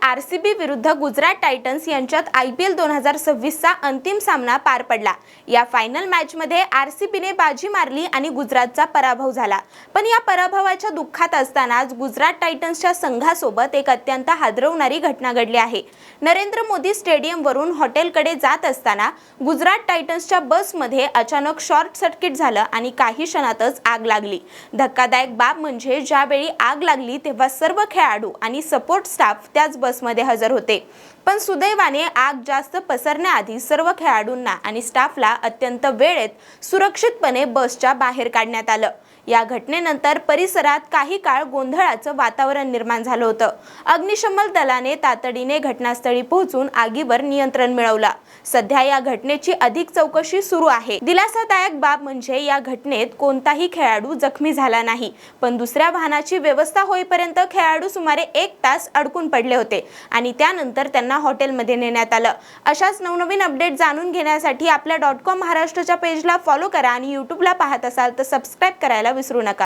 RCB विरुद्ध Gujarat Titans यांच्यात IPL 2026चा अंतिम सामना पार पडला। या फायनल मॅचमध्ये आरसीबीने बाजी मारली आणि गुजरातचा पराभव झाला। पण या पराभवाच्या दुःखात असतानाच गुजरात टायटन्सच्या संघासोबत एक अत्यंत हादरवणारी घटना घडली आहे। नरेंद्र मोदी स्टेडियमवरून हॉटेलकडे जात असताना गुजरात टायटन्सच्या बसमध्ये अचानक शॉर्ट सर्किट झालं आणि काही क्षणातच आग लागली। धक्कादायक बाब म्हणजे ज्यावेळी आग लागली तेव्हा सर्व खेळाडू आणि सपोर्ट स्टाफ त्याच बसमध्ये हजर होते। पण सुदैवाने आग जास्त पसरण्याआधी सर्व खेळाडूंना आणि स्टाफला अत्यंत वेळेत सुरक्षितपणे बसच्या बाहेर काढण्यात आलं। या घटनेनंतर परिसरात काही काळ गोंधळाचं वातावरण निर्माण झालं होतं। अग्निशमन दलाने तातडीने घटनास्थळी पोहोचून आगीवर नियंत्रण मिळवलं। सध्या या घटनेची अधिक चौकशी सुरू आहे। दिलासादायक बाब म्हणजे या घटनेत कोणताही खेळाडू जखमी झाला नाही, पण दुसऱ्या वाहनाची व्यवस्था होईपर्यंत खेळाडू सुमारे 1 तास अडकून पडले होते आणि त्यानंतर त्यांना हॉटेलमध्ये नेण्यात आलं। अशाच नवनवीन अपडेट जाणून घेण्यासाठी आपल्या .com महाराष्ट्रच्या पेजला फॉलो करा आणि यूट्यूबला पाहत असाल तर सबस्क्राइब करायला विसरू नका।